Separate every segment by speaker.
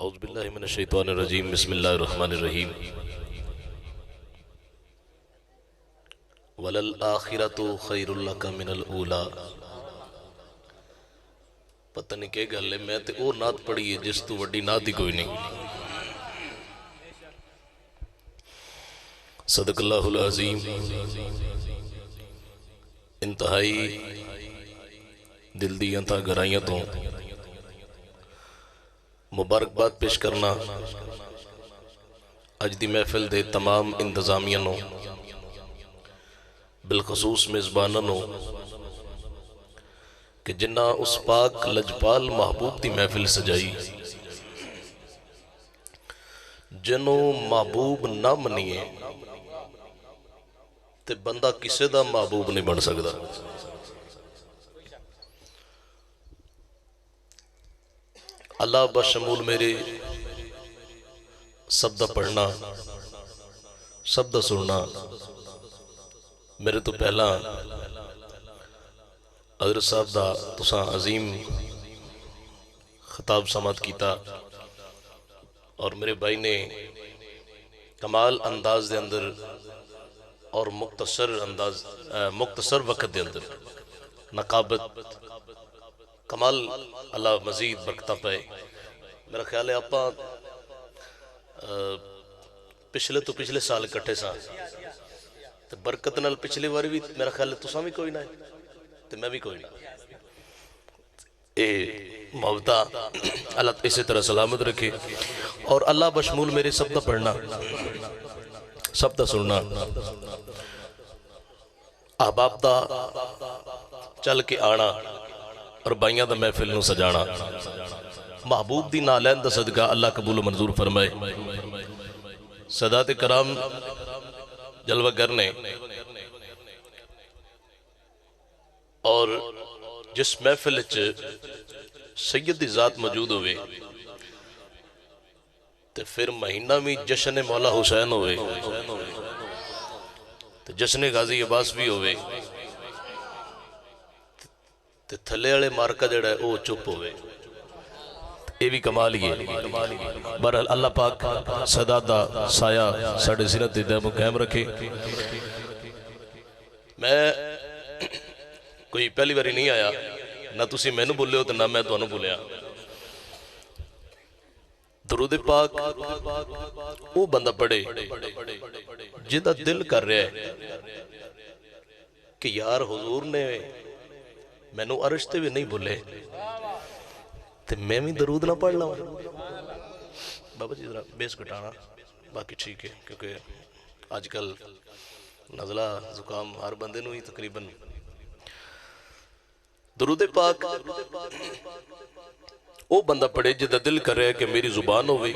Speaker 1: औज़ुबिल्लाहि मिनश्शैतानिर्रजीम बिस्मिल्लाहिर्रहमानिर्रहीम। वलल आखिरतु खैरुल लका मिनल ऊला। पता नहीं क्या गल है, मैं तो वो नात पढ़ी है जिस तू वड्डी नात ही कोई नहीं। सदकल्लाहुल अज़ीम। इंतहाई दिल दी अंता गहराइयां तो मुबारकबाद पेश करना अज दी महफिल दे तमाम इंतजामिया नो, बिलखसूस मेज़बाना नो कि जिन्ना उस पाक लजपाल महबूब दी महफिल सजाई। जिन्हों महबूब ना मनीए ते बंदा किसी दा महबूब नहीं बन सकता। अल्लाह बशमूल मेरे सब दा पढ़ना, सब दा सुनना। मेरे तो पहला हज़रत साहब दा तुसां अजीम खिताब समात किया और मेरे भाई ने कमाल अंदाज दे अंदर और मुख्तसर वक्त दे अंदर नकाबत कमाल अल्लाह मजीद बरकता पाए। मेरा ख्याल है आप पिछले तो पिछले साल इकट्ठे सा तो बरकत नाल पिछली बार भी मेरा ख्याल है तुसा भी कोई ना तो मैं भी कोई ना। ये मोहब्बता अल्लाह इसी तरह सलामत रखे और अल्लाह बशमूल मेरे सब दा पढ़ना, सब दा सुनना, अहबाब दा चल के आना और बाइयां दा महफिल नूं सजाना। महबूब दी नालैन दा सदका अल्लाह कबूल मंजूर फरमाए। सदाते कराम जलवागर ने और जिस महफिल सैयद दी जात मौजूद होवे ते फिर महीना भी जश्न मौला हुसैन होवे ते जश्न गाजी अब्बास भी होवे ते थले वाले मार्का जड़ा है वो चुप होवे। ये भी कमाल ही है। बहरहाल अल्लाह पाक सदा दा साया साडे सिर ते कायम रखे। मैं कोई पहली बारी नहीं आया ना, तुसी मैनू बोले हो तो ना मैं तुहानू बोलिया। दरूद पाक वो बंदा पढ़े जिहदा दिल कर रहा है कि यार हुजूर ने मैनू अर्श ते भी नहीं बोले ते मैं भी दरूद ना पढ़ लवां। बाबा जी जरा बेस घटाना, बाकी ठीक है क्योंकि आजकल नज़ला जुकाम हर बंदे नू ही तकरीबन। दरूद पाक वो बंदा पढ़े जिहदा दिल कर रहा है कि मेरी जुबान होवे,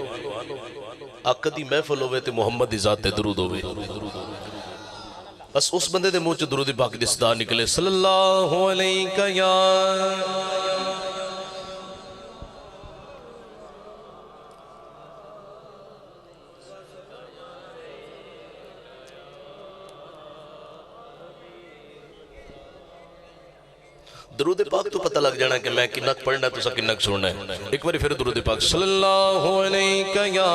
Speaker 1: आका दी महफिल होवे ते मुहम्मद दी जात ते दरूद होवे। बस उस बंदे दे मुंह च दरूद पाक दी सदा निकले, सल्लल्लाहु अलैका या दरूद पाक तो पता लग जाना कि मैं किन्ना पढ़ना तुसा किन्ना सुनना है। एक बार फिर दरूद पाक सल्लल्लाहु अलैका या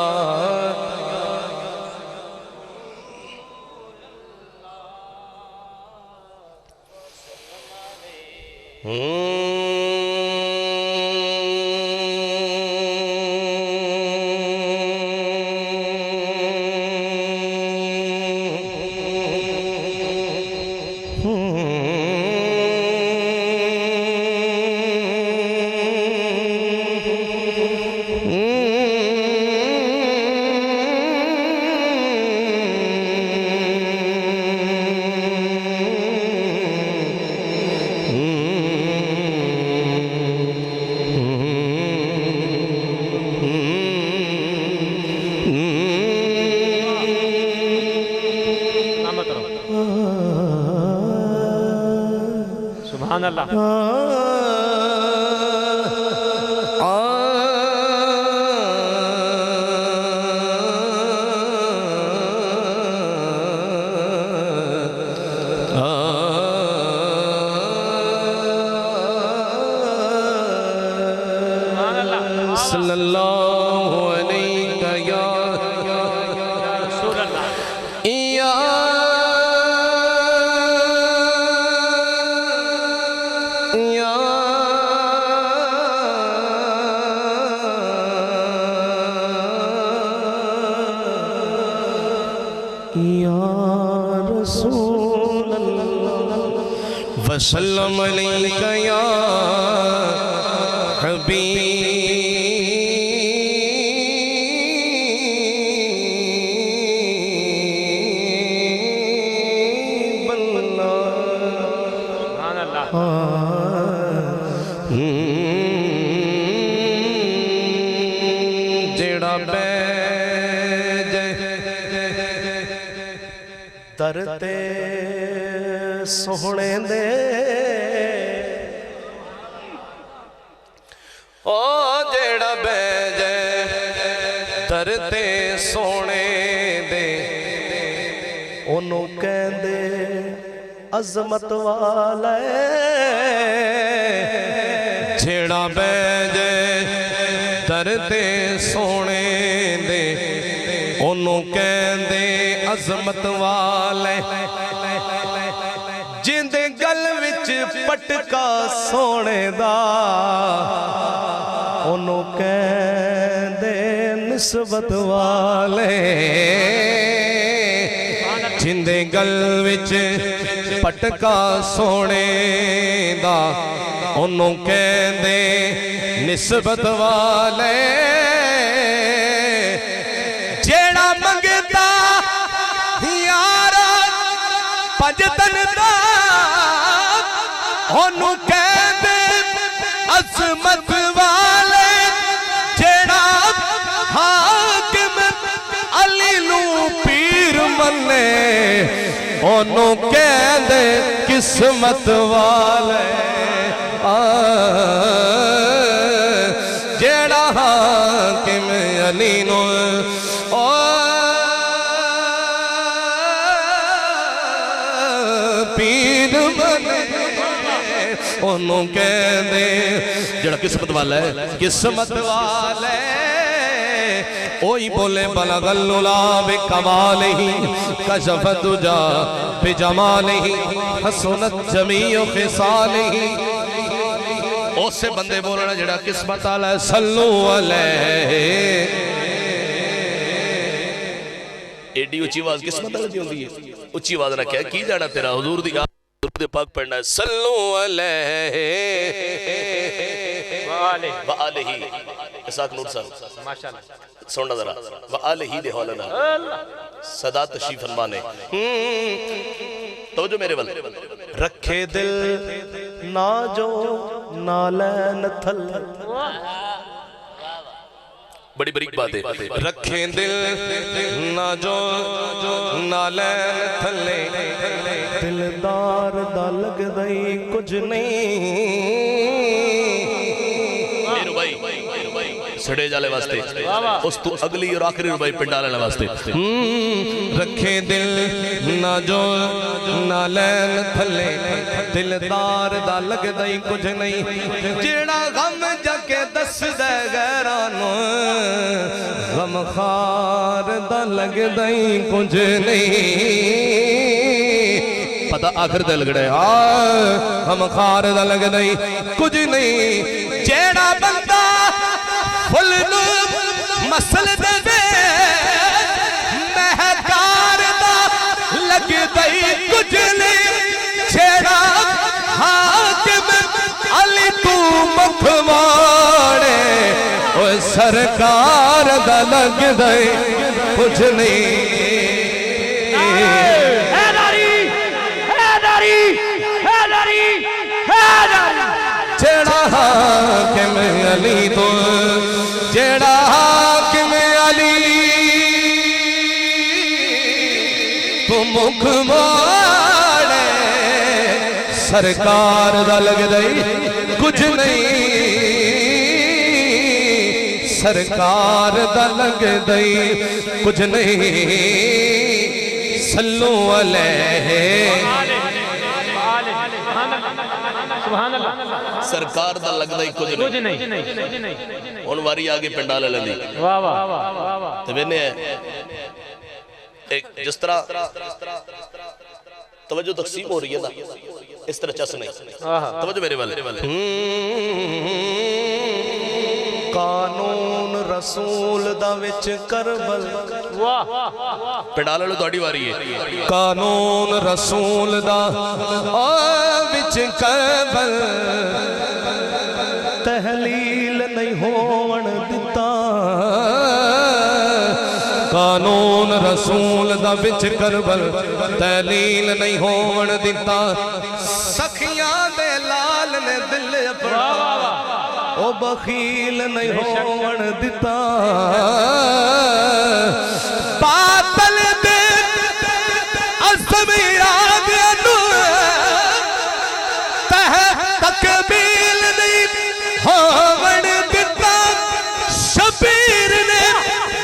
Speaker 2: सुभान अल्लाह।
Speaker 1: सल्लल्लाहु अलैका या
Speaker 2: रसूल अल्लाह।
Speaker 1: या या रसूल अल्लाह वसल्लम अलैका या हबीब
Speaker 2: सुभान अल्लाह।
Speaker 1: जेड़ा बैज तरते सोहने दे ओ जेड़ा बैज तरते सोने दे ओनू कहंदे अजमत वाला जेड़ा बैज तरते सोने दे ओनू कहंदे अजमत वाले जिंदे गल विच पटका सोने दा ओनू कहंदे निस्बत वाले जिंदे गल विच पटका सोने दा ओनू कहंदे निस्बत वाले जेड़ा मंगदा यारा पंजतन दा ओनू कहंदे अजमत वाले जेड़ा हाकिम अली नू पीर मन्ने ओनू कहंदे किस्मत वाले जेड़ा हाकिम अली नू पीर मन्ने ओनू कहंदे जेड़ा किस्मत वाला है किस्मत वाले ओही बोले बलगल्लुला बिकमालिही कशफत दुजा बिजमालिही हसनत जमीउ खिसालिही ओसे बंदे बोलना जेड़ा किस्मत वाला है सल्लू अलैहि एडी उच्ची आवाज किस्मत वाली होंदी है उच्ची आवाज ना क्या की जाना तेरा हुजूर दी दे पाक पढ़ना है सल्लू अलैहि व आलिही इसाक नूर साहब
Speaker 2: माशाअल्लाह
Speaker 1: सुनना जरा व आलिही दे हौलना सदा तशरीफ फरमाने तो जो मेरे वल रखे दिल ना जो नालैन थल बड़ी बड़ी बात है रखे दिल ना जो नालैन थले दिलदार दा लगदा ही कुछ नहीं मेरे भाई सड़े जाले वास्ते उस तू अगली और आखिरी रुपए पिंडा लेने वास्ते रखे दिल ना जो नालैन थले दिलदार दा लगदा ही कुछ नहीं जेड़ा गम जाके दस दे गैरां नू गम खार दा लगदा ही कुछ नहीं पता आखिर ते लगड़ा हम खार दा लगदा ही कुछ नहीं जेड़ा बंदा फुल नू मसल दे महकार दा लगदा ही कुछ नहीं जेड़ा हाकिम अली तू मखवाड़े ओ सरकार दा लगदा ही कुछ नहीं जेड़ा हाकिम अली तो जेड़ा हाकिम अली तो मुख मारे सरकार दा लगदा ही कुछ नहीं सरकार दा लगदा ही कुछ नहीं सल्लू अलैहि
Speaker 2: सुभान अल्लाह
Speaker 1: सरकार दा लगदा ही कुछ
Speaker 2: कुछ
Speaker 1: नहीं
Speaker 2: नहीं
Speaker 1: हुण वारी आगे पिंडां ले लैंदी
Speaker 2: वाह वाह
Speaker 1: ते वेने एक जिस तरह तवज्जो तकसीम हो रही है ना इस तरह चस नहीं तवज्जो मेरे वाले कानून रसूल दा विच करबल
Speaker 2: वाह
Speaker 1: पिंडां लो तुहाडी वारी है
Speaker 3: कानून रसूल दा विच करबल
Speaker 1: तहलील नहीं होवण दिता
Speaker 3: कानून रसूल दा विच करबल तहलील नहीं होवण दिता सखियां दे लाल ने दिल अपना
Speaker 1: ओ बखील नहीं होवण दिता
Speaker 3: बातल दे असमिया गनु तह तकबील नहीं होवण दिता शबीर ने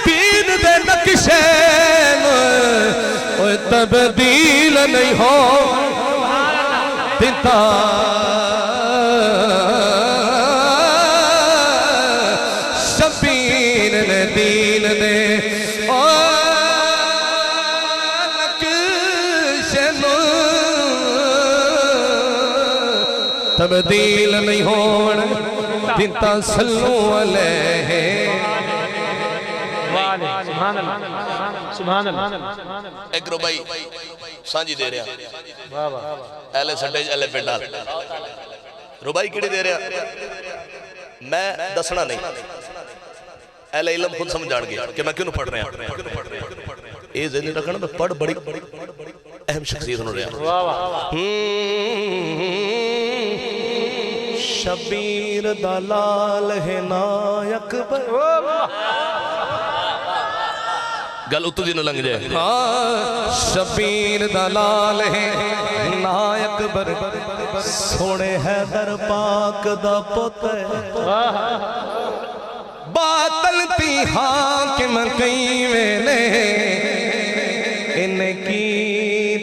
Speaker 3: दीन दे नक्शे ओए तब्दील नहीं हो दिता शबीर ने दीन दे ओ नक्शे तब्दील नहीं होण दिता सल्लू अलैहि
Speaker 2: सुभान अल्लाह सुभान अल्लाह
Speaker 1: एक रुबाई सांझी दे रहा
Speaker 2: वाह वाह
Speaker 1: एले सड्डे एले पिंडां रुबाई किहड़ी दे रहा मैं दसना नहीं एले इलम खुद समझ जान गया कि मैं क्यों पढ़ रहा ये ज़हन रखना मैं पढ़ बड़ी अहम शख्सियत हो रहा
Speaker 2: वाह वाह
Speaker 1: शबीर दलाल है नायक गल उतो दी न लंघ जाए
Speaker 3: शबीर दलाल है नायक बर
Speaker 1: सोने हैदर पाक दा पुत
Speaker 3: बातल ती हाकिम कई वेले इनकी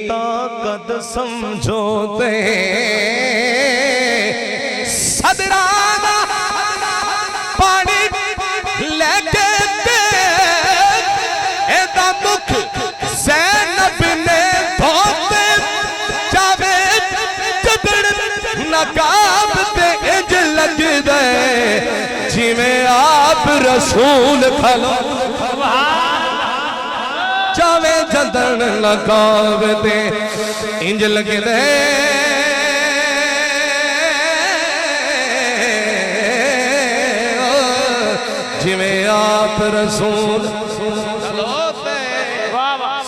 Speaker 3: ताकत समझो ते सदराना पानी लेके एदा मुख ज़ैनब ने धोते जावे जदड़ नकाब ते इंज लगदा जिवें आप रसूल खलो जावे जदड़ नकाब ते इंज लगदा जिवें आप रसूल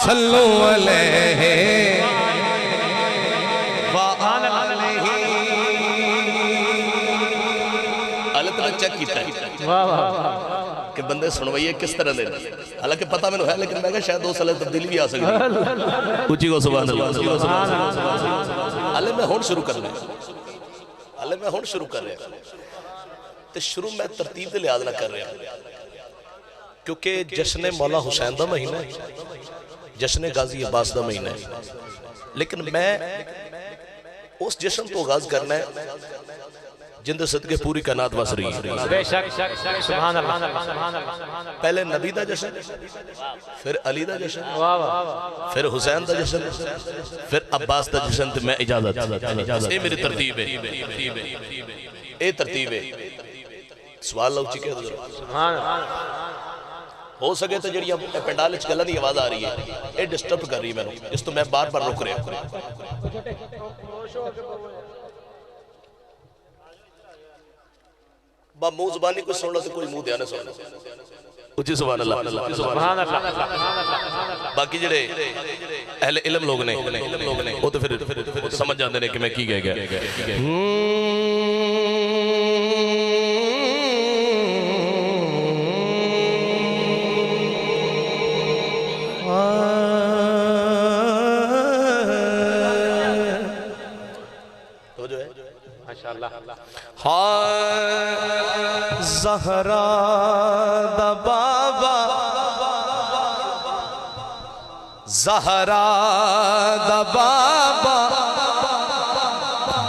Speaker 3: सल्लू अलैहि
Speaker 1: हालत में चेक किया
Speaker 2: वाह वाह
Speaker 1: कि बंदे सुनवाइए किस तरह दे हालांकि पता मैंने है लेकिन मैं कहा शायद 2 साल तब्दीली भी आ सकती ऊंची को सुभान अल्लाह हाले मैं हुण शुरू कर रहा हाले मैं हुण शुरू कर रहा ते शुरू मैं तरतीब दे लिहाज नाल कर रहा क्योंकि जश्न मौला हुसैन दा महीना है जश्न गाजी अब्बास दा महीना है लेकिन मैं उस जश्न तो आगाज करना है जिंदे सदके पूरी कायनात वस रही है
Speaker 2: बेशक सुभान अल्लाह
Speaker 1: पहले नबी दा जश्न फिर अली दा जश्न
Speaker 2: वाह वाह
Speaker 1: फिर हुसैन दा जश्न फिर अब्बास दा जश्न ते मैं इजाजत ये मेरी तरतीब है ये तरतीब है सवाल लौची के
Speaker 2: सुभान
Speaker 1: हो सके तो जी पंडाल च गल्लां दी आवाज आ रही है ये डिस्टर्ब कर रही है मैनू इस तो मैं बार बार रुक रहा बा मुंह जुबानी कोई सुन लो तो कोई मुंह ध्यान सुन लो उच्ची सुभान अल्लाह
Speaker 2: सुभान अल्लाह
Speaker 1: बाकी जेड़े अहले इल्म लोग ने वो तो फिर समझ जाते हैं कि मैं की कह गया तो जो है माशाअल्लाह
Speaker 3: ज़हरा दा बाबा ज़हरा दा बाबा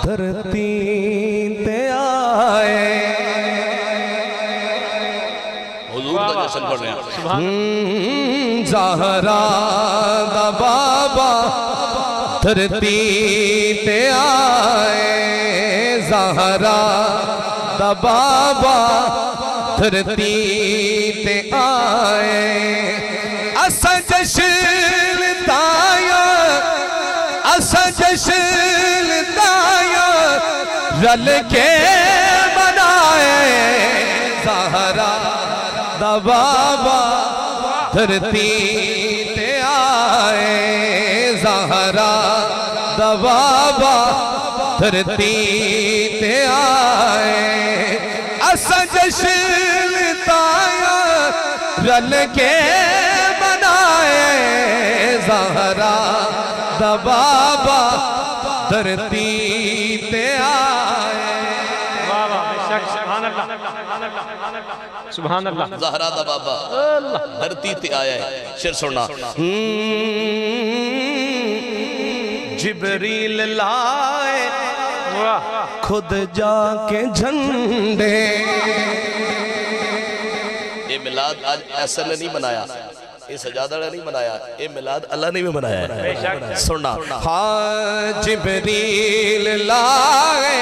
Speaker 3: धरती
Speaker 1: हसन पढ़ रहे हैं।
Speaker 3: ज़हरा दा बाबा धरती ते आए, ज़हरा दा बाबा धरती ते आए, असा जश्न ताया, असा जश्न ताया रल के मनाए, ज़हरा दा बाबा धरती ते आए, ज़हरा दा बाबा धरती ते आए, असा जश्न ताया रल के मनाए, ज़हरा दा बाबा धरती ते आए।
Speaker 2: वाह वाह बेशक सुभान अल्लाह सुभान अल्लाह।
Speaker 1: ज़हरा दा बाबा धरती ते आया है। शेर सुनना।
Speaker 3: जिब्रील लाए
Speaker 2: वाह
Speaker 3: खुद जाके झंडे,
Speaker 1: ये मिलाद आज ऐसा ने नहीं मनाया, ये सजादा ने नहीं मनाया, ये मिलाद अल्लाह ने भी मनाया है। सुनना।
Speaker 3: हाँ जिब्रील लाए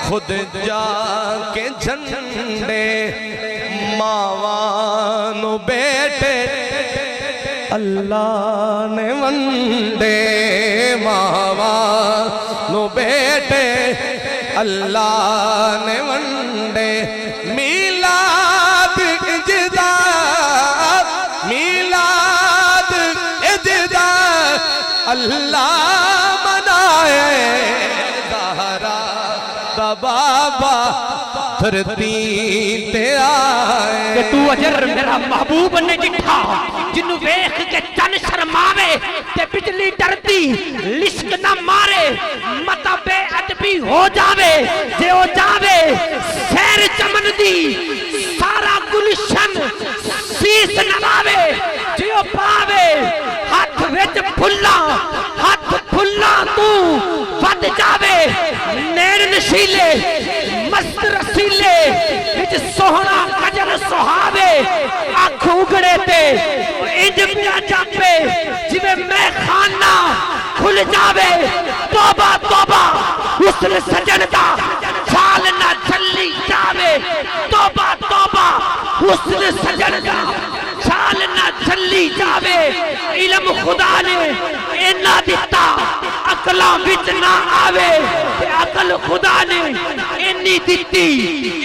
Speaker 3: खुद जाके झंडे, मावानो बेटे अल्लाह ने वंडे, मावानो बेटे अल्लाह ने वंडे, मिलाद इजदाद, मिलाद इजदाद अल्लाह मनाए, ज़हरा दा बाबा धरती ते आए।
Speaker 4: कि तू अजर मेरा महबूब ने जिठा, जिन्नू वेख के चन शर्मावे ते बिजली डरदी लिश्क ना मारे, मता बेअदबी हो जावे जे हो जावे सैर चमन दी, सारा गुलशन शीस नवावे जे हो पावे, हाथ विच फुल्ला, हाथ फुल्ला तू वध जावे, नैन नशीले मस्त रसीले विच सोहना कजर सुहावे, अख उगड़े ते इंज पिया जापे जिवे मैं खाना खुल जावे, तौबा तौबा हुस्न सजन दा छाल ना छली जावे, तौबा तौबा हुस्न सजन दा छाल ना छली जावे, इल्म खुदा ने इन्ना दिता अकला विच ना आवे, ते अकल खुदा ने इन्नी दिती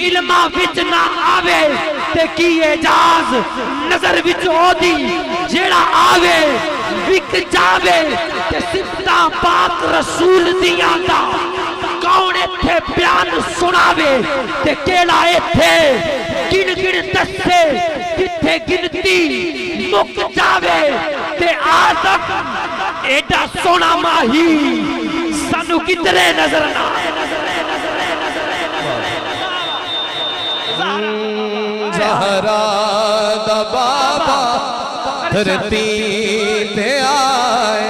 Speaker 4: इल्मा विच ना आवे, ते की एजाज नजर विच ओदी जेड़ा आवे विक जावे, ते सिफता पाक रसूल दियां दा कौन इत्थे बयान सुनावे, ते केड़ा इत्थे गिन गिन दसे किथे गिनती मुक जावे, ते आदम एडा सोना माही सानू किधरे नजर ना
Speaker 3: ज़हरा दा बाबा धरती ते आए।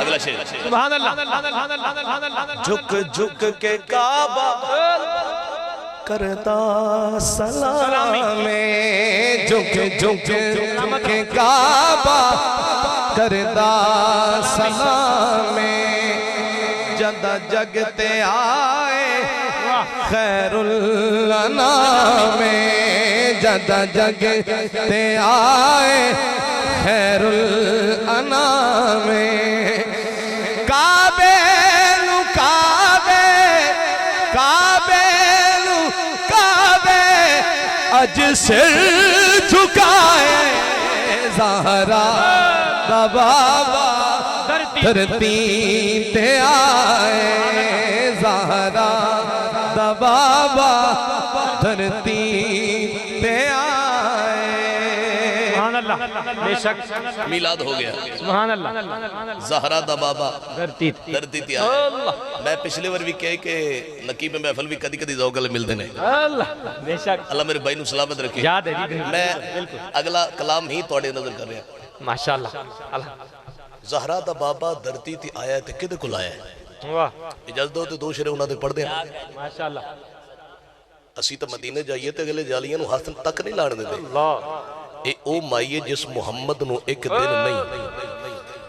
Speaker 1: अगला शेर।
Speaker 2: सुभान अल्लाह।
Speaker 3: झुक झुक के काबा करता सलामे, झुक झुक के काबा करता सलामे, जदा जगते आए खैरुल अनामे, जदा जगते आए खैरुल अनामे, काबे नु काबे, काबे नु काबे अज सिर झुकाए, ज़हरा दा बाबा धरती ते आए, ज़हरा दा बाबा धरती पे आए।
Speaker 2: सुभान अल्लाह बेशक
Speaker 1: मिलाद हो गया।
Speaker 2: सुभान अल्लाह।
Speaker 1: ज़हरा दा बाबा
Speaker 2: धरती
Speaker 1: धरती ते आए। मैं पिछले बार भी कहे कि नकीब महफिल भी कदी कदी जोगल मिलते हैं।
Speaker 2: अल्लाह बेशक
Speaker 1: अल्लाह मेरे भाई नु सलामत रखे।
Speaker 2: याद है जी
Speaker 1: मैं अगला कलाम ही थोड़े नजर कर रहा।
Speaker 2: माशाअल्लाह।
Speaker 1: ज़हरा दा बाबा धरती ते आया ते किदे कोल आया?
Speaker 2: वाह
Speaker 1: इजाजत दो ते दो शेर उन्हां दे पढ़ दे।
Speaker 2: माशाअल्लाह।
Speaker 1: ਅਸੀਂ ਤਾਂ ਮਦੀਨੇ ਜਾਈਏ ਤੇ ਅਗਲੇ ਜਾਲੀਆਂ ਨੂੰ ਹੱਥ ਤੱਕ ਨਹੀਂ ਲਾਣ ਦਿੰਦੇ। ਇਹ ਉਹ ਮਾਈ ਹੈ ਜਿਸ ਮੁਹੰਮਦ ਨੂੰ ਇੱਕ ਦਿਨ ਨਹੀਂ,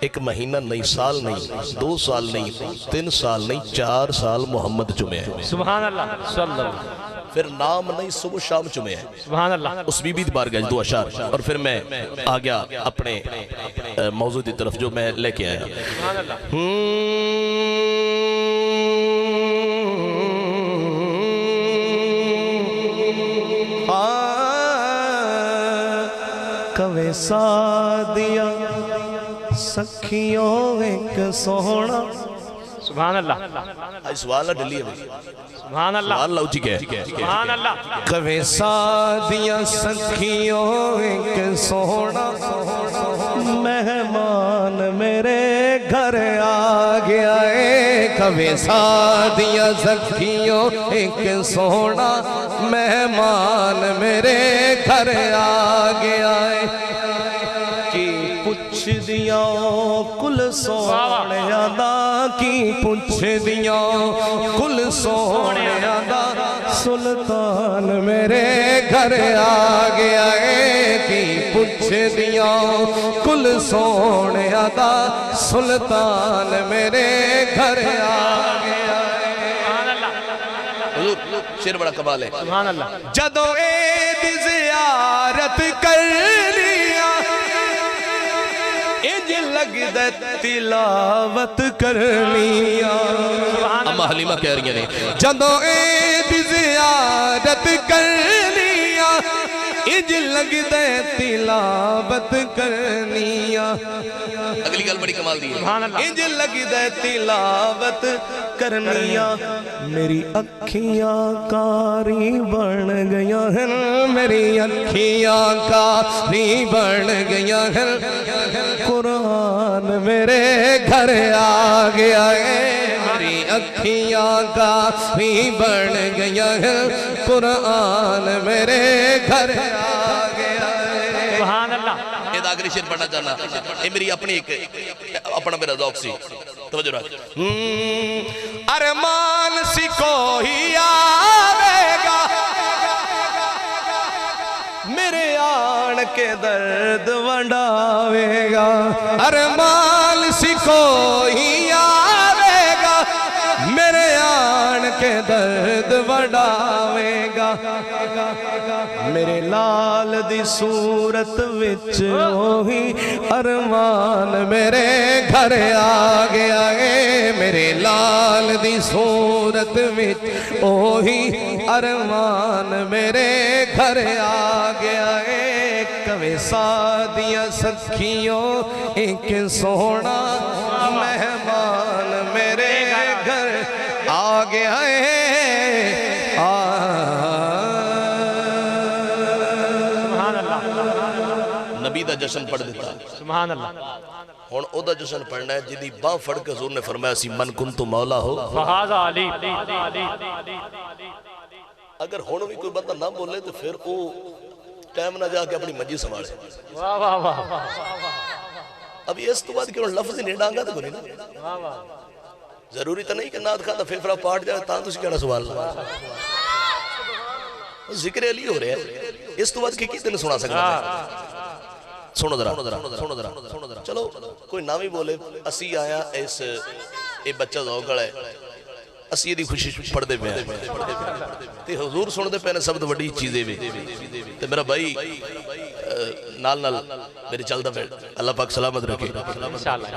Speaker 1: एक महीना नहीं, साल नहीं, 2 साल नहीं, 3 साल नहीं, 4 साल मोहम्मद चुमे हैं।
Speaker 2: सुभान अल्लाह सल्लल्लाहु।
Speaker 1: फिर नाम नहीं, सुबह शाम चुमे हैं।
Speaker 2: सुभान अल्लाह।
Speaker 1: उस बीबी की बारगाह 2 अशार और फिर मैं आ गया अपने मौजूद की तरफ जो मैं लेके आया।
Speaker 2: सुभान अल्लाह।
Speaker 3: कवे सादिया सखियों एक सोहना।
Speaker 2: सुभान अल्लाह।
Speaker 1: आज सवाल ना डली है भाई।
Speaker 2: सुभान अल्लाह।
Speaker 1: सवाल लाओ ठीक है।
Speaker 2: सुभान अल्लाह।
Speaker 3: कवे सादिया सखियों एक सोहना, मेहमान मेरे घर आ गया है। कवे सादिया सखियों एक सोहना, मेहमान मेरे घर आ गया है। पुछ दिया कुल सोने दा, की पुछ दिया कुल सोने दा, सुल्तान मेरे घर आ गया है। की पुछ दिया कुल सोने दा, सुल्तान मेरे घर आ गया है।
Speaker 1: हुजूर शेर बड़ा कमाल है।
Speaker 2: सुभान अल्लाह।
Speaker 3: जदों ईद जियारत कर लिया, इंज लगदा तिलावत करनिया।
Speaker 1: अम्मा हलीमा कह रही ने
Speaker 3: जदों ईद जियारत कर लिया, इंज लगदा तिलावत करनिया।
Speaker 1: अगली गल बड़ी कमाल दी है।
Speaker 2: सुभान अल्लाह।
Speaker 3: इंज लगदा तिलावत करनिया। मेरी अखियां कारी बन गया हैं, मेरी अखियां कारी बन गया हैं। कुरान मेरे घर आ गया है। मेरी अखियां कारी बन गया हैं, कुरान मेरे घर आ गया है।
Speaker 2: सुभान अल्लाह।
Speaker 1: ये आखिरी शेर पढ़ना चाहना, ये मेरी अपनी एक अपना मेरा ज़ौक़ सी। तवज्जो रख।
Speaker 3: अरमान सी कोई आवेगा, मेरे आन के दर्द वंडावेगा। अरमान सी कोई आवेगा, मेरे आन के दर्द वंडावेगा। मेरे लाल दी सूरत विच ओही अरमान मेरे घर आ गया है। मेरे लाल दी सूरत विच ओही अरमान मेरे घर आ गया है। कवे सादिया सखियों एक सोहना, मेहमान मेरे घर आ गया है।
Speaker 1: नबी दा जश्न पढ़ दिता।
Speaker 2: सुभान अल्लाह।
Speaker 1: हुण ओदा जश्न पढ़ना है जिदी बाह फड़ के हुजूर ने फरमाया सी मन कुंतु मौला हो।
Speaker 2: फहाजा अली।
Speaker 1: अगर हुण भी कोई बंदा ना बोले तो फिर वो टाइम ना जाके अपनी मंजी संभाले।
Speaker 2: वाह वाह वाह।
Speaker 1: अब इस तो बाद क्यों लफ्ज नहीं डांगा तो कोई ना।
Speaker 2: वाह वाह।
Speaker 1: जरूरी तो नहीं कि नाद खां दा फेफड़ा पाट जाए तां तुसीं कहना सवाल ला। जिक्र अली हो रहा है, इस तो बाद की तेन सुना सकदा है। सुनो जरा, सुनो जरा। चलो कोई ना भी बोले, असी आया इस ये बच्चा ज़ौक़ वाला है, असी ये खुशी पढ़ते पे ते हुजूर सुनते पे सब तो बड़ी चीज़ है। ते मेरा भाई नाल नाल मेरे चलता पे, अल्लाह पाक सलामत रखे इंशाअल्लाह।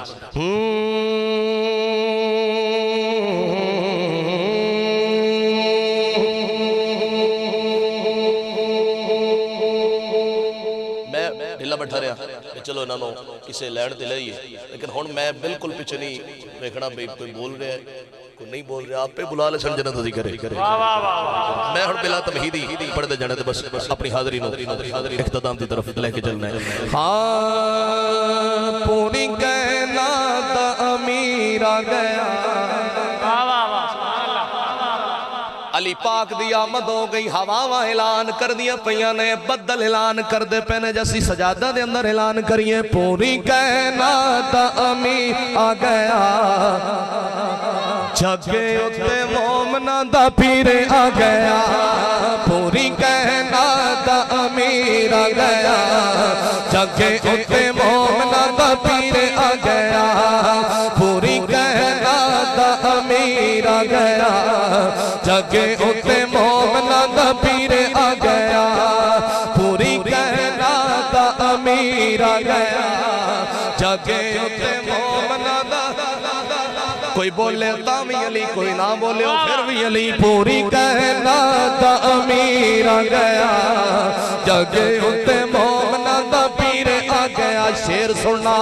Speaker 1: ढिला बैठा रहा चलो इन्हों किसी लैन ते लाइए, लेकिन हुण मैं बिल्कुल पिछे नहीं वेखना भी कोई बोल रहा है कोई नहीं बोल रहा, आपे बुला ले सन जन्नत दी करे। मैं हुण बिला तमहीदी पढ़ते जाने ते बस अपनी हाज़री नो इख्तिताम की तरफ लेके चलना है।
Speaker 3: हाँ पूरी कहना अमीर आ गया,
Speaker 1: अली
Speaker 3: पाक दी आमद हो गई, हवावां ऐलान कर दिया पईयां ने, बदल ऐलान करदे पे ने, जैसी सजादा दे अंदर ऐलान करिए पूरी कायनात अमी आ गया, जगे उत्ते मोमना दा पीर आ गया, पूरी कायनात अमीर आ गया, जगे उत्ते मोमना दा पीर आ गया, पूरी कायनात अमीर आ गया, जगे उत्ते मोमना दा पीर आ गया, पूरी कायनात अमीर आ गया, जगे उत्ते मोमना दा। कोई बोले तामी अली, कोई ना बोले फिर भी अली, पूरी कायनात अमीर आ गया, जगे उत्ते मोमना दा पीर आ गया। शेर सुनना,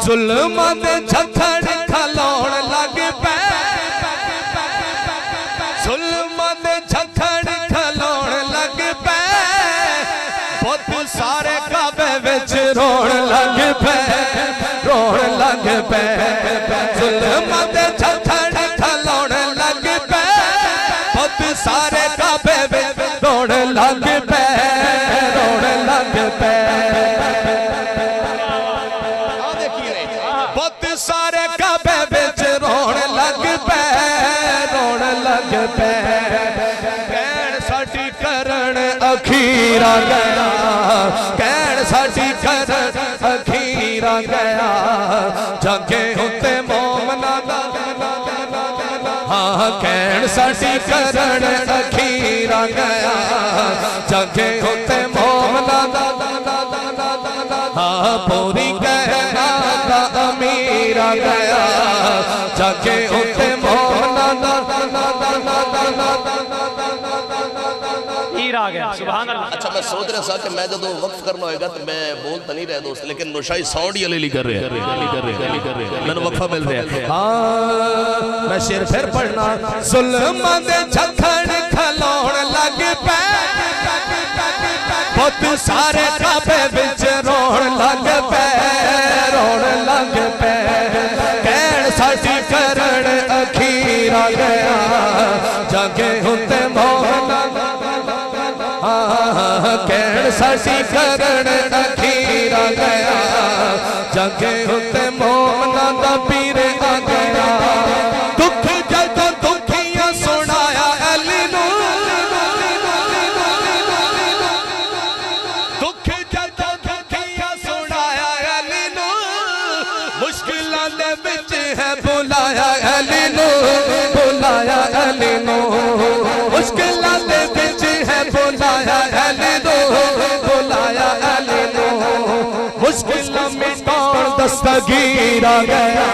Speaker 3: जुल्म दे झखड़ खलोण लग पे, जुल्म दे झखड़ खलोण लग पे, बहुत सारे काबे विच रोण लग पे, रोण लग पे, जुल्म दे झखड़ खलोण लग पे, बहुत सारे काबे विच रोण लग पे, रोण लग पे, बहुत सारे काबे विच रोण लग पे, रोण लग पे, कहण साडी करण अखीर आ गया, कहण साडी करण अखीर आ गया, जगे उत्ते मोमना दा, हाँ कहण साडी करण अखीर आ गया, जगे उत्ते मोमना दा, हाँ पूरी कायनात अमीर आ गया, जगे उत्ते मोमना दा,
Speaker 2: हीर आ गया। सुभान अल्लाह।
Speaker 1: अच्छा मैं सोच रहा था कि मैं जब वक्फ करना होगा तो मैं बोल तो नहीं रहा दोस्त, लेकिन नुशाई साउंड ही अली कर रहे हैं, मैंने वक्फा मिल रहा है।
Speaker 3: हाँ मैं शेर फिर पढ़ना, जुल्म दे झखड़ खलोण लग पे, बहुत सारे काबे विच रोण लग पे, रोण लग पे, कहण साडी करण अखीर आ गया, जगे उत्ते मोमना, हाँ कहण साडी करण अखीर आ गया, जगे उत्ते मोमना दा पीर आ गया, दुख जदों दुखियां सुनाया अली नूं, दुख जदों दुखियां सुनाया अली नूं, मुश्किलां दे विच है बुलाया अली नूं, बुलाया अली नूं, मुश्किलां दे विच है बुलाया अली नूं, बुलाया अली नूं, मुश्किलां मिटाउण दस्तगीर आ गया,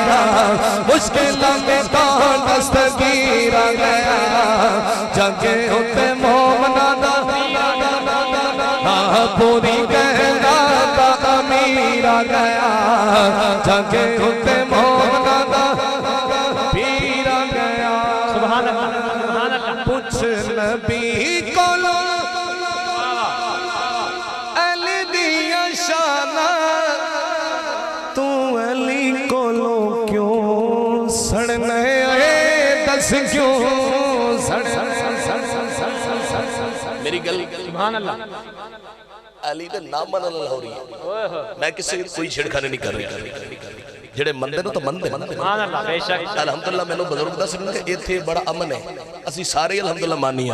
Speaker 3: मुश्किलां मिटाउण दस्तगीर आ गया, जगे उत्ते मोमना दा, हाँ पूरी कायनात अमीर आ गया, जगे उत्ते मोमना दा पीर आ गया।
Speaker 2: सुभान अल्लाह, सुभान अल्लाह।
Speaker 3: पुछ नबी कोलो अली दिया शाना, तू अली कोलो क्यों सड़ने आए, दस क्यों सड़ने,
Speaker 1: मेरी गल
Speaker 2: सुभान अल्लाह।
Speaker 1: अली दे नाम मनन हो रही है, मैं किसी कोई छेड़खानी नहीं कर रहा, जेड़े मंदे तो मंदे,
Speaker 2: सुभान अल्लाह। बेशक
Speaker 1: अलहमदुलिल्लाह मैनू बुजुर्ग दस रहे कि इत्थे बड़ा अमन है, असी सारे अलहमदुलिल्लाह मानी,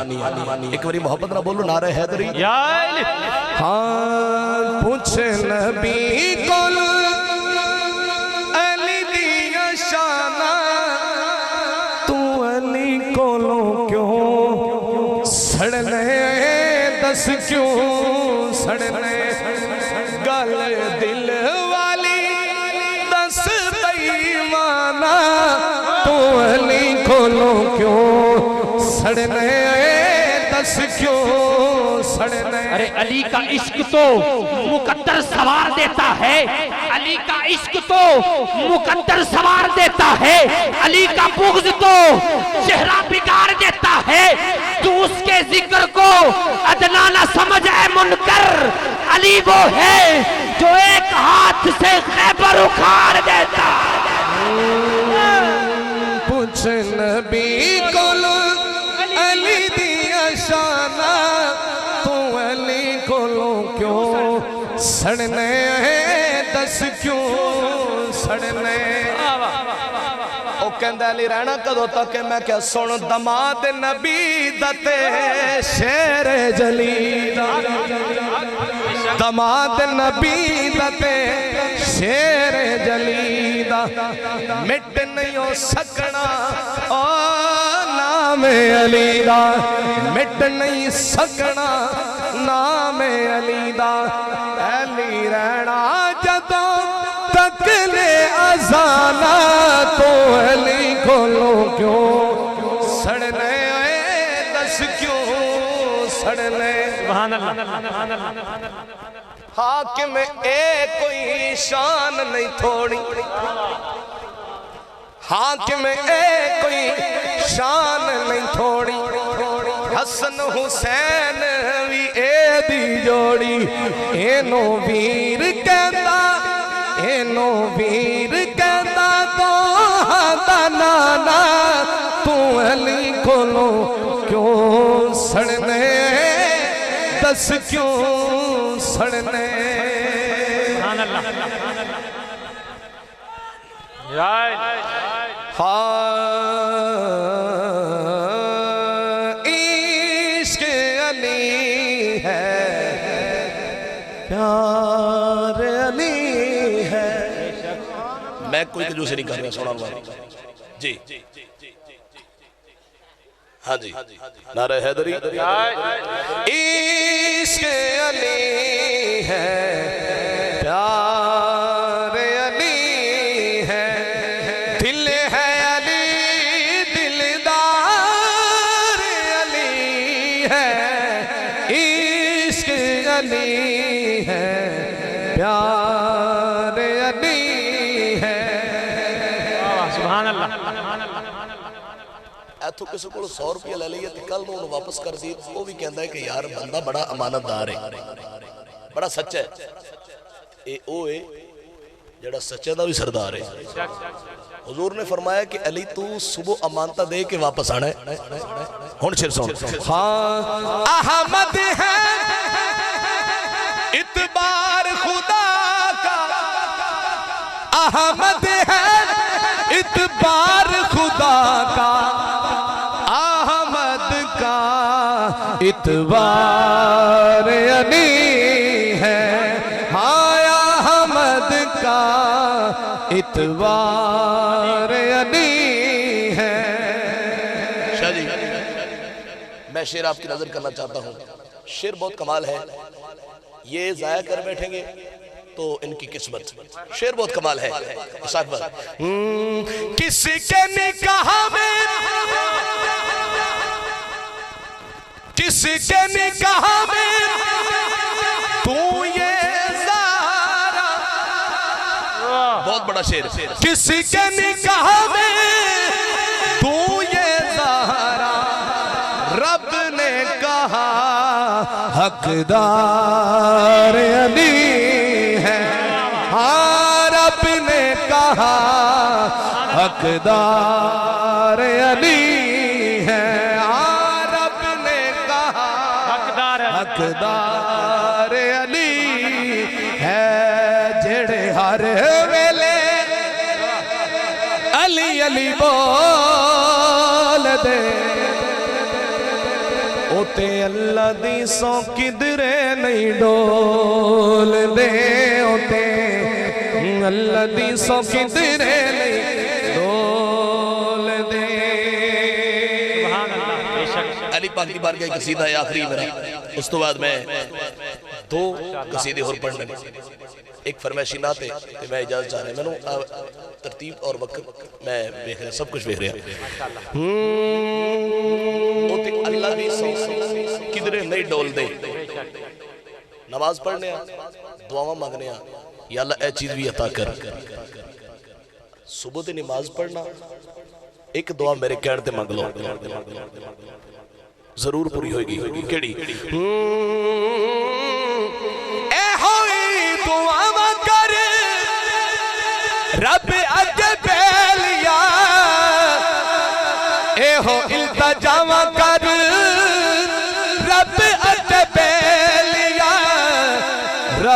Speaker 1: एक बारी मोहब्बत ना बोलो नारे हैदरी।
Speaker 2: या अली।
Speaker 3: हाँ पूछ नबी कोल अली दिया शाना, तू अली कोलो क्यों सड़ने, दस क्यों सड़ने, गल दिल वाली दस बेईमाना, तू अली कोलो क्यों सड़ने, दस क्यों सड़ने।
Speaker 4: अरे अली का इश्क तो मुकद्दर सवार देता है, अली का इश्क तो मुकद्दर सवार देता है, अली का बुग़्ज़ तो चेहरा बिगाड़ देता है, तू उसके जिक्र को अदना न समझ ऐ मुनकर, अली वो है जो एक हाथ से खैबर उखाड़ देता।
Speaker 3: पूछ नबी कोलो अली कोलों क्यों सड़ने, दस क्यों सड़ने। ओ कहंदा अली रहना कदों तक, मैं क्या सुन दमाद नबी दते शेर जली दा, दमाद नबी दते शेर जली दा, मिट नहीं हो सकना ओ नाम अली दा, मिट नहीं सकना नाम अली दा। अली रहना जदों तक ले अजाना, तो अली कोलों क्यों सड़ने, दस क्यों सड़ने। हाकिम ए कोई शान नहीं थोड़ी, हाकिम ए कोई शान नहीं थोड़ी, हसन हुसैन भी ए दी जोड़ी। एनो वीर कहंदा, एनो वीर कहंदा तो हादा नाना, तू अली कोलों क्यों सड़ने, दस क्यों सड़ने। इश्क अली है, प्यार अली है।
Speaker 1: मैं कोई तजूसे नहीं कर रहा, सुना जी। हाँ जी, नारे हैदरी।
Speaker 3: इश्क अली है, प्यार अली है, दिल है अली, दिलदार अली है। इश्क अली है, प्यार अली है।
Speaker 2: सुभान अल्लाह।
Speaker 1: इथों किसी को 100 रुपया ले लिया तो कल में वापस कर दी, वो भी कहता है कि यार बंदा बड़ा अमानतदार है, बड़ा सच्चा है। ये ओ है जड़ा सच्चे दा भी सरदार है। हुजूर ने फरमाया कि अली तू सुबह अमानता दे के वापस आना है। हुन शेर सुन।
Speaker 3: हाँ अहमद है इतबार खुदा का, अहमद है इतबार खुदा का, अहमद का इतबार अली है। हाँ अहमद का इतबार अली है।
Speaker 1: शाह जी, मैं शेर आपकी नजर करना चाहता हूँ। शेर बहुत कमाल है, ये जाया कर बैठेंगे तो इनकी किस्मत। शेर बहुत कमाल है।
Speaker 3: किसके निकाह में, किसके निकाह में तू ये ज़ारा,
Speaker 1: बहुत बड़ा शेर।
Speaker 3: किसके निकाह में तू ये ज़ारा, रब ने कहा हकदार अली है। हाँ रब ने कहा हकदार अली है। हाँ रब ने कहा हकदार अली है। जेड़े हर वेले अली अली बोल दे, ओते अल्लाह दी सौ किधरे नहीं डोल दे, ओते अल्लाह दी सौ किधरे नहीं डोल दे।
Speaker 1: अली पाक की बारगाह कसीदा है आखिरी मेरा, उस तो बाद मैं 2 कसीदे और पढ़ने, एक फरमाइशी नात है ते मैं इजाजत चाह रहा। मैंने तरतीब और वक्त मैं देख रहा, सब कुछ देख रहा। ओते अल्लाह दी सौ किधरे नहीं डोल दे, नमाज पढ़ने दुआवां मांगने, या अल्लाह ए चीज भी अता कर। सुबह दी नमाज पढ़ना, एक दुआ मेरे कहने ते मंग लो, जरूर पूरी होगी। केड़ी
Speaker 3: ए होई दुआवां कर रब अज बेलिया, ए हो इल्तजावा कर रब अज बेलिया,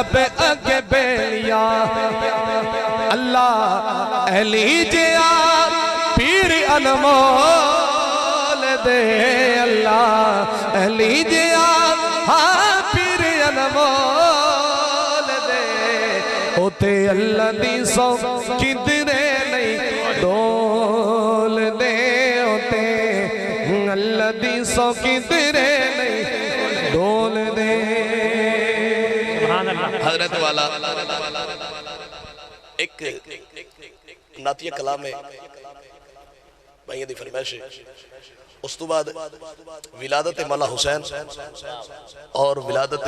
Speaker 3: रब अगे बेलिया अल्लाह अली जिया पीर अनमोल दे अल्लाह अली जिया हाँ पीर अनमोल दे उते अल्लाह दी सौ किधरे नहीं डोल दे उते अल्लाह दी सौ किधरे नहीं डोल दे।
Speaker 1: हजरत वाला एक नातिया कलाम है भाइयों की फरमाइश है। उस तो बाद विलादत मौला हुसैन और विलादत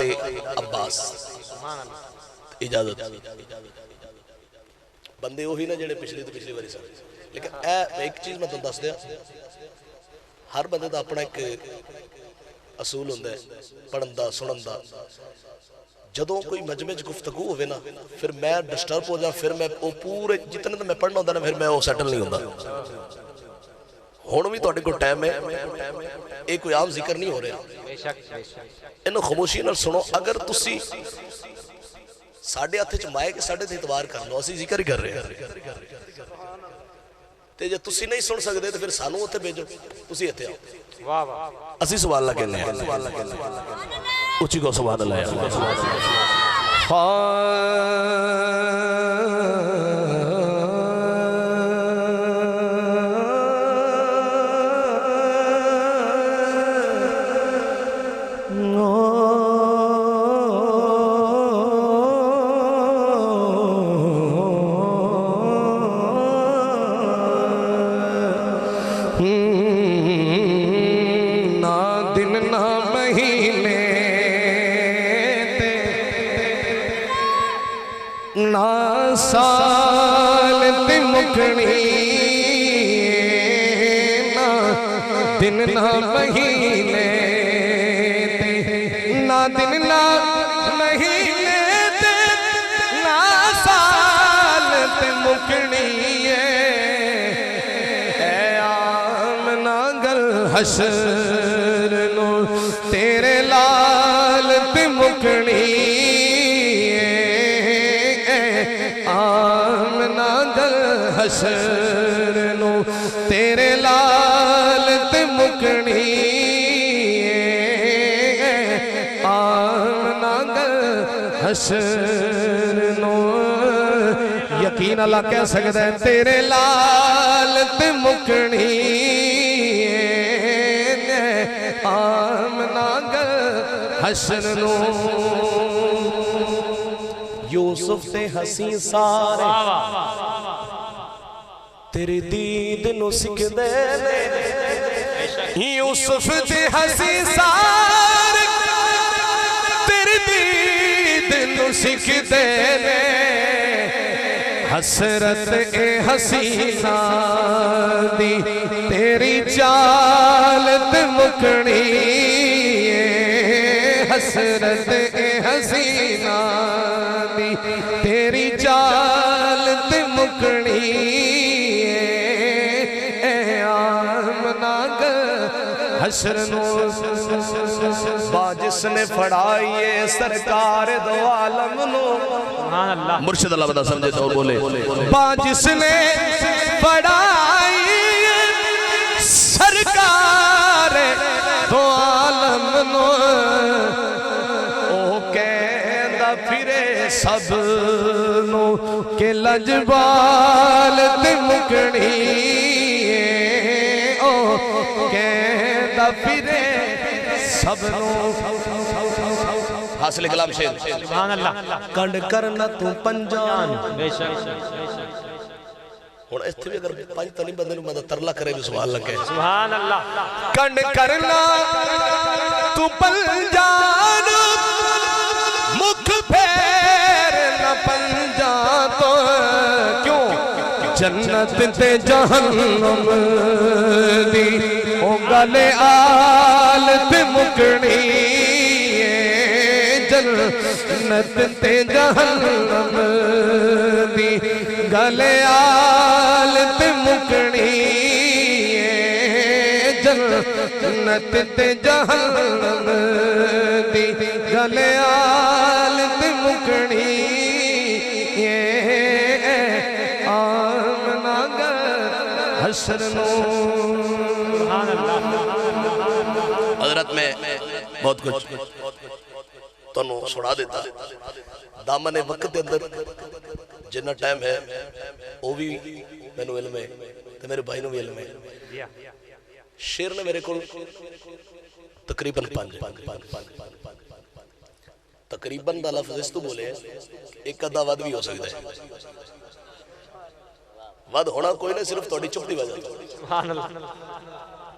Speaker 1: अब्बास इजाजत बंदे वही ना जेडे पिछली तो पिछली बारी सन, लेकिन एक चीज मैं तुम दस दिया, हर बंदे का अपना एक असूल होंदा है पढ़न दा सुनन दा। जदों कोई मजमे च गुफ्तगू होवे ना फिर मैं डिस्टर्ब हो जा, फिर मैं वो पूरे जितने तो मैं पढ़ना होंदा ना फिर मैं वो सैटल नहीं होंदा। हुण भी तुहाडे कोल टाइम है, ये कोई आम जिक्र नहीं हो रहा, इन्हू खामोशी नाल सुनो। अगर तुसी साडे हत्थ च माइक साडे ते इतबार कर लो, असीं जिक्र ही कर रहे हैं, ते जे तुसी नहीं सुन सकदे तो फिर सानू उत्थे भेजो, तुसी इत्थे आओ।
Speaker 2: वाह वाह
Speaker 1: असीं सवाल ला कहने हैं, उच्ची को सवाल लाया।
Speaker 3: साल ते मुकनी ना दिन ना महीने ते ना दिन ना महीने ते ना साल ते मुकनी है आम ना गल हशर नो तेरे लाल ते मुकनी हशर नो तेरे लाल ते मुकनी आमना गल हशर नो। यकीन अल्लाह कह सकता है तेरे लाल ते मुकनी आमना गल हशर नो। यूसुफ ते हसी सारे तेरी दीद नु सिखदे ने, यूसुफ ते हसी सारे तेरी दीद नु सिखदे ने। हसरत ए हसीना दी तेरी चाल ते मुकनी हसरत ए हसीना दी तेरी चाल ते मुकनी हशर नो। बाजिसने फड़ाइए सरकार दो आलम नो, मुर्शिद अल्लाह बता समझे तो बोले बाजिसने फड़ाइए सरकार दो आलम नो। ओ कहंदा फिरे सब नो के लजबाल ते मुकनी ओ कहंदा फिरे सब नो। हासिल कलाम शेर
Speaker 2: सुभान अल्लाह
Speaker 3: कंड करना तू पंजान
Speaker 2: बेशक
Speaker 1: हुण इत्थे भी अगर पंज तनी बंदे नूं मदद तरला करे भी सवाल लगे।
Speaker 2: सुभान अल्लाह
Speaker 3: कंड करना तू पंजान मुख फेर न पंजा तो क्यों जन्नत ते जहन्नम दी ओ गले आल ते मुकनी जन्नत ते जहन्नम दी गले आल ते मुकनी जन्नत ते जहन्नम दी गले आल ते मुकनी। हसर नो।
Speaker 1: हजरत में बहुत कुछ तुहानू सुना देता दामन वक्त के अंदर जिन्ना टाइम है वो भी मैनू इल्म है ते मेरे भाई नू भी इल्म है। शेर ने मेरे को तकरीबन तकरीबन दा लफ्ज़ इस तो बोले एक अद्धा वध भी हो सकता है। वध होना कोई नहीं, सिर्फ थोड़ी चुप की वजह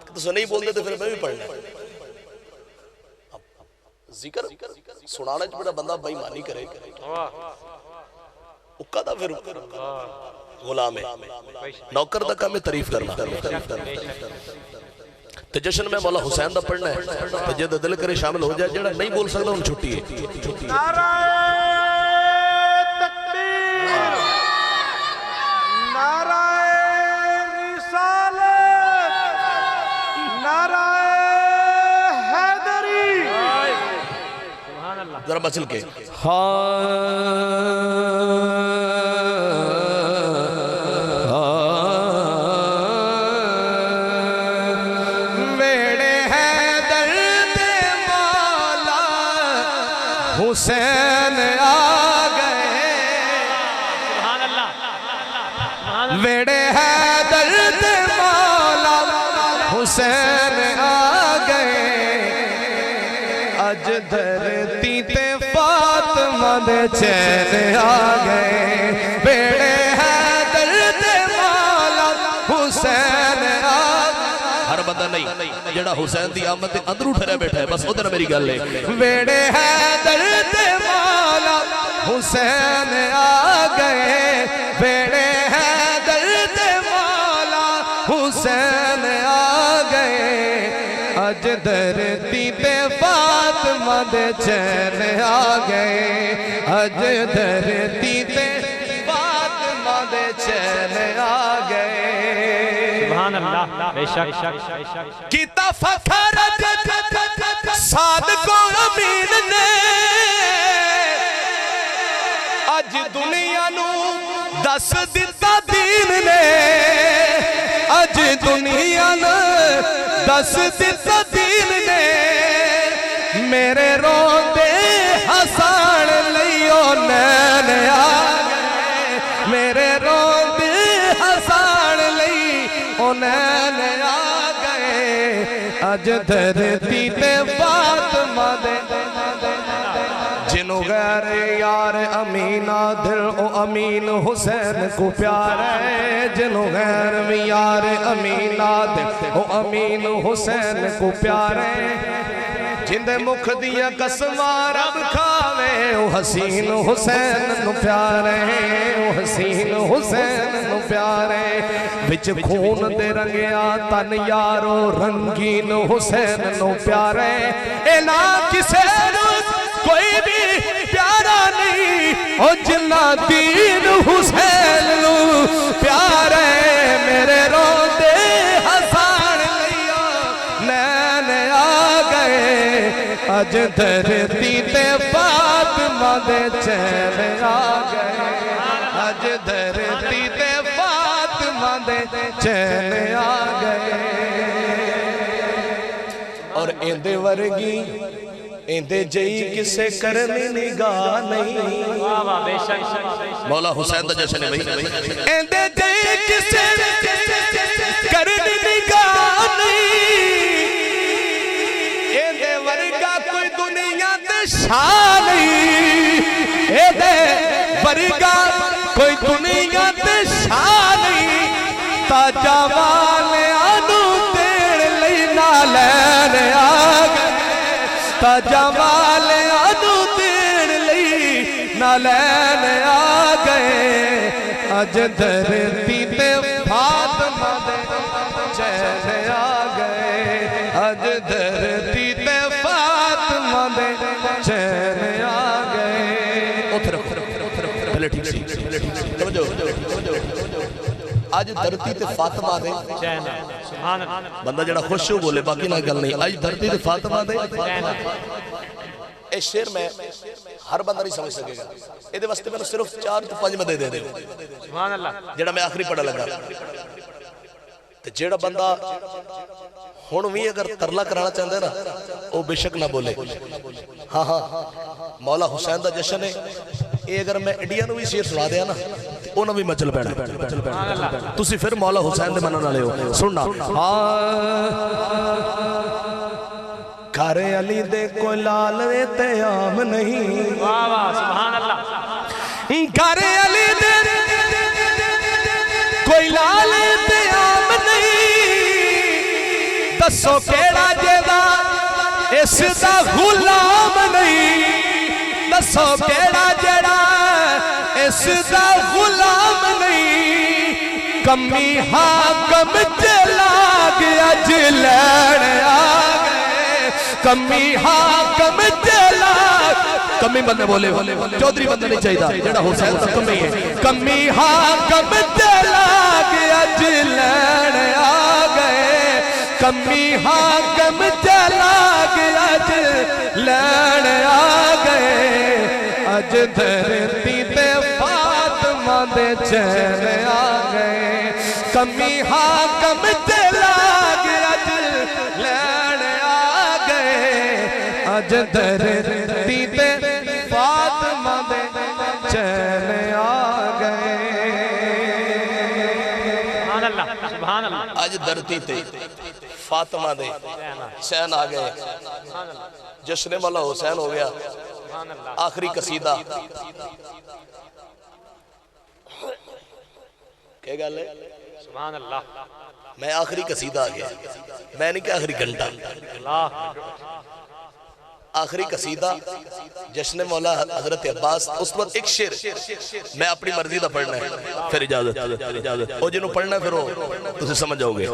Speaker 1: तुम नहीं बोलते तो फिर मैं भी पढ़ना। जिक्र सुनाने च बड़ा बंदा बेईमानी करे उक्का दा फिर गुलाम है। नौकर दा काम है तारीफ करना। ते जश्न में मौला हुसैन दा पढ़ना है ते जे दिल करे शामिल हो जाए, जेड़ा नहीं बोल सकदा उन छुट्टी है।
Speaker 2: नाराए तकबीर, नाराए रिसालत, नाराए हैदरी। सुभान अल्लाह।
Speaker 1: जरा मचल के
Speaker 3: हुसैन आ गए, वेड़े है दर्द मौला हुसैन आ गए। अज धरती ते फातिमा दे चैन आ गए, वेड़े है दर्द मौला हुसैन आ।
Speaker 1: हर बंदा नहीं जेड़ा हुसैन दी आमद दे अंदरू ठहरा बैठा है, बस उधर मेरी गल है।
Speaker 3: वेड़े है दर्द मौला हुसैन आ गए, वेड़े है दर्द मौला हुसैन आ गए। अज धरती ते फातिमा दे चैन आ गए, अज धरती ते फातिमा दे चैन आ गए।
Speaker 2: सुभान अल्लाह। बेशक
Speaker 3: कीता फखर साद को अमीन ने, अज दुनिया नू दस दिता दीन ने, अज दुनिया नू दस दिता दीन ने। मेरे रोंदे हसाण लियो नैन आ गए, मेरे रोंदे हसाण लई ओ नैन आ गए। अज धरती ते फातिमा दे जिन्हों गैर यार अमीना दिल ओ अमीन हुसैन को प्यार है। जिन्हों गैर यार अमीना दिल ओ अमीन हुसैन को प्यार है। जिंदे मुख दिया कसमा रब खावे ओ हसीन हुसैन नु प्यारे, ओ हसीन हुसैन नु प्यारे। विच खून दे रंगिया तन यारो रंगीन हुसैन नु प्यारे। ए ना किसे कोई भी प्यारा नहीं ओ जिन्ना दीन हुसैन नु प्यारे। मेरे रोंदे हसान लिया नैन आ गए, अज धरती ते फातिमा दे चैन आ गए, अज धरती ते फातिमा दे चैन आ गए। और इंदे वर्गी इंदे जई किसे करनी निगाह नहीं।
Speaker 1: मौला हुसैन दा जश्न है भाई।
Speaker 3: इंदे जई किसे करनी निगाह नहीं, इंदे वर्गा कोई दुनिया ते शान नहीं, इंदे वर्गा कोई दुनिया ते शान नहीं। ताजा वाले आनू देण लई ना लैन आ गए, ताजा वाले आनू देण लई ना लैन आ गए। अज धरती ते फातिमा दे चैन आ गए, अज धरती ते फातिमा दे चैन आ गए।
Speaker 1: पहले ठीक सी समझो। आज धरती ते फातिमा दे
Speaker 2: चैन। सुभान अल्लाह।
Speaker 1: बंदा जड़ा खुश हो बोले, बाकी ना गल नहीं। आज धरती ते फातिमा दे ए शेर में हर बंदा नहीं समझ सकेगा। ਇਹਦੇ ਵਾਸਤੇ ਮੈਨੂੰ ਸਿਰਫ 4 ਤੋਂ 5 ਮਦੇ ਦੇ ਦਿਓ।
Speaker 2: सुभान अल्लाह।
Speaker 1: ਜਿਹੜਾ मैं आखिरी पढ़ा लगा ते जेड़ा बंदा हुण भी अगर तरला कराना चाहता है ना, वो बेशक ना बोले। हाँ हाँ, मौला हुसैन का जश्न है ये। अगर मैं इंडिया भी शेर सुना दिया ना, उन्होंने भी मचल पैना। तुसी फिर मौला हुसैन दे मनन वाले हो। सुनना, घर अली दे कोई लाल ते आम नहीं।
Speaker 2: वाह वाह सुभान अल्लाह।
Speaker 3: घर अली दे कोई लाल ते आम नहीं। दसो केड़ा जेदा इसदा गुलाम नहीं। दसो केड़ा जेड़ा इसदा गुलाम नहीं। कमी हाकम चला गया लैण आ गए। कमी हाकम चला, कमी बंदे बोले, चौधरी बंदा नहीं चाहिए जेड़ा हुसैन दा कमी है। कमी हाकम चला गया लैण आ गए। कमी हाकम चला गया लैण आ गए। अज धरती पे फातिमा दे चैन आ गए। कमी हाकम चला गया लैण आ गए। अज धरती पे फातिमा दे चैन आ गए।
Speaker 2: सुभान अल्लाह सुभान अल्लाह।
Speaker 1: अज धरती ते फातिमा दे चैन आ गए। जश्न मौला हुसैन हो गया। आखिरी कसीदा क्या गल है?
Speaker 2: सुभान अल्लाह।
Speaker 1: मैं आखिरी कसीदा आ गया, मैं नहीं कि आखिरी घंटा। आखिरी कसीदा जश्न मौला हजरत अब्बास। उस वक्त एक शेर मैं अपनी मर्जी का पढ़ना है, फिर इजाजत। और जिन्होंने पढ़ना फिर तुम समझ जाओगे।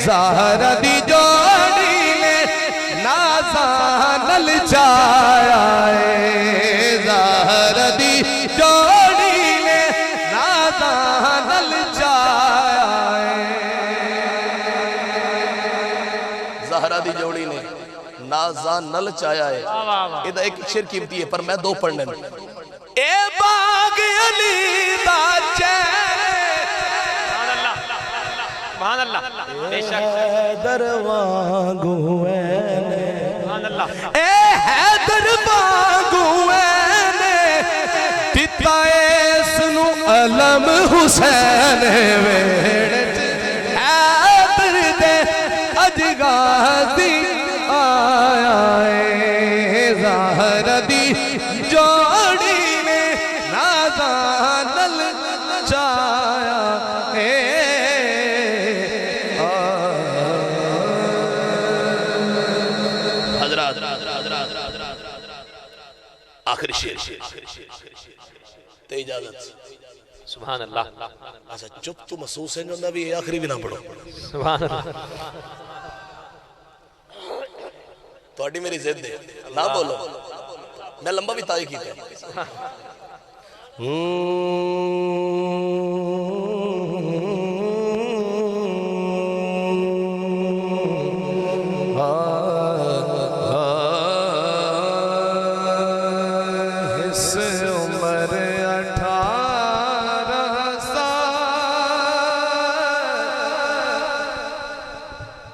Speaker 1: ज़हरा दी जोड़ी ने नाज़ा नल चाया है। ज़हरा दी जोड़ी ने नाज़ा नल चाया है। ज़हरा दी जोड़ी ने नाज़ा नल चाया है। इधर एक शेर कीमती है पर मैं दो पढ़ने। ए बाग अली दा
Speaker 2: सुभान अल्लाह बेशक।
Speaker 1: हैदर वांगू
Speaker 2: सुभान अल्लाह।
Speaker 3: ए हैदर वांगू पिता इसनु अलम हुसैन वेड़ हैदर दे अज गाजी आया है। ज़हरा दी जोड़ी ने नाज़ा नल चाया है।
Speaker 1: आखिरी शेर ते इजाजत।
Speaker 2: सुभान अल्लाह।
Speaker 1: अच्छा चुप तो महसूस है जो भी आखिरी भी ना पढ़ो।
Speaker 2: सुभान अल्लाह।
Speaker 1: थोड़ी मेरी जिद है ना बोलो, मैं लंबा भी ताय किया।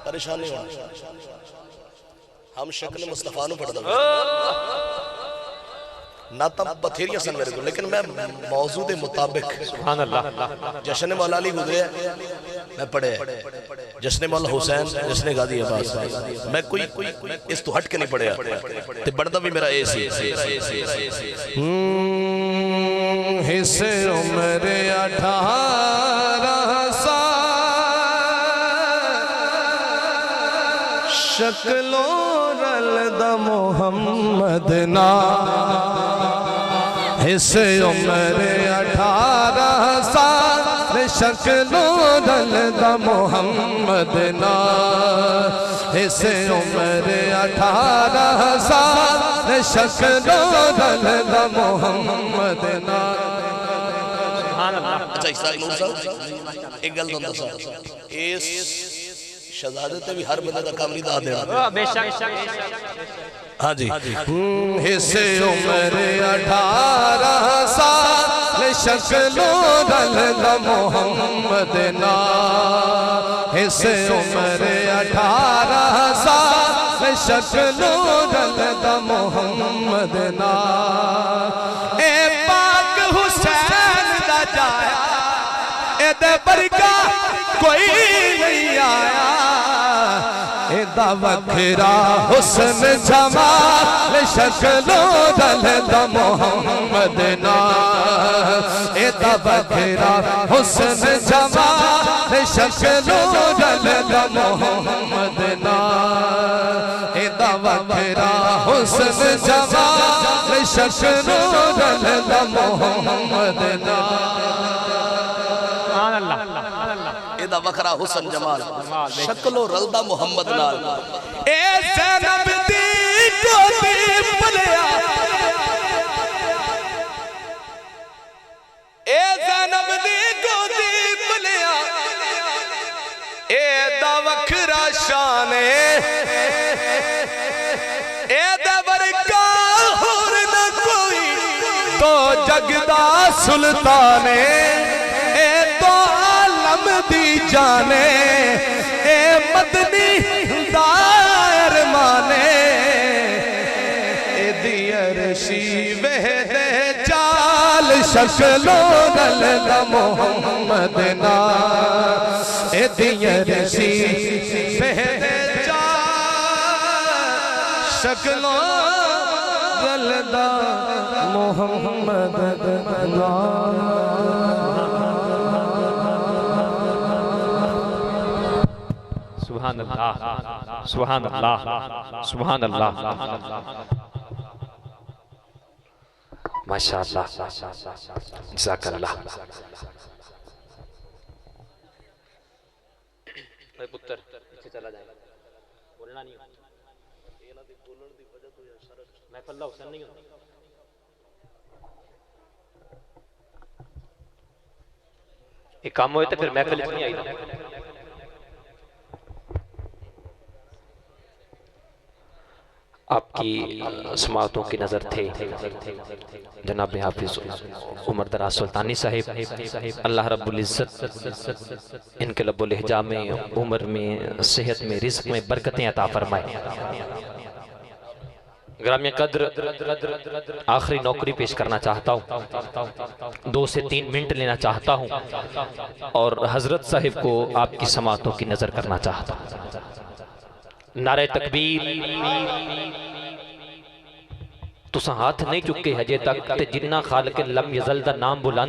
Speaker 1: परेशान नहीं होना, हम शक्ल मुस्तफा नु पढ़दा ना तब बथेरिया सन मेरे को, लेकिन मैं मौजू के मुताबिक
Speaker 2: सुभान अल्लाह।
Speaker 1: जश्न मौला अली गुजरे मैं पढ़े, जश्न मौला हुसैन, जश्न गाजी अब्बास, मैं कोई इस तो हट के नहीं पढ़िया ते बढ़दा भी मेरा ऐसी
Speaker 3: हिस्से उम्र 18 साल शक्लो रलदा मोहम्मद ना इस उम्र 18 साल शक्लो रलदा मोहम्मद ना इस उम्र 18 साल शक्लो रलदा मोहम्मद ना।
Speaker 1: अच्छा इस नूर साहब एक गल तो दसा इस शहजादे ते भी हर बंदे दा काम नहीं दा देना
Speaker 2: बेशक
Speaker 1: हाँ जी
Speaker 3: इस उम्र 18 साल शक्लो रलदा मोहम्मद ना इस उम्र 18 साल शक्लो रलदा मोहम्मद ना। ए पाक हुसैन दा जाया एदे बरका कोई नहीं आया एदा वखरा हुस्न जमाल शक्लो रलदा मोहम्मद ना एदा वखरा हुस्न जमाल शक्लो रलदा मोहम्मद ना एदा वखरा हुस्न जमाल शक्लो रलदा मोहम्मद ना।
Speaker 1: एदा वखरा हुसन जमाल शक्लो रलदा मोहम्मद नाल।
Speaker 3: ए ज़ैनब दी गोदी पलिया ए ज़ैनब दी गोदी पलिया एदा वखरा शान एदा वरका होर न कोई तो जगदा सुल्तान ए तो आलम दी जाने ए मदनी दायर माने ए दियर शीवे दे चाल शक्लो रलदा मोहम्मद ना ए दियर शीवे दे चाल शक्लो रलदा मोहम्मद ना।
Speaker 2: सुभान अल्लाह सुभान अल्लाह सुभान अल्लाह
Speaker 4: माशाअल्लाह जज़ाकल्लाह। पुत्र पीछे चला जाएगा बोलना नहीं मैं पल्ला हुसैन नहीं होता एक काम होए तो फिर महफिल नहीं आई आपकी समातों की नज़र थे जनाब हाफिज उमर दराज सुल्तानी साहिब अल्लाह रब्बुल इज़्ज़त इनके लब्बो लहजा में उम्र में सेहत में रिज़्क़ में बरकतें अता फरमाए। ग्राम्य कद्र आखिरी नौकरी पेश करना चाहता हूँ 2 से 3 मिनट लेना चाहता हूँ और हजरत साहिब को आपकी समातों की नज़र करना चाहता हूँ। नारे तकबीर तुसा हाथ नहीं चुके हजे तक जिन्ना खाल के लम यजल दा नाम बुलंद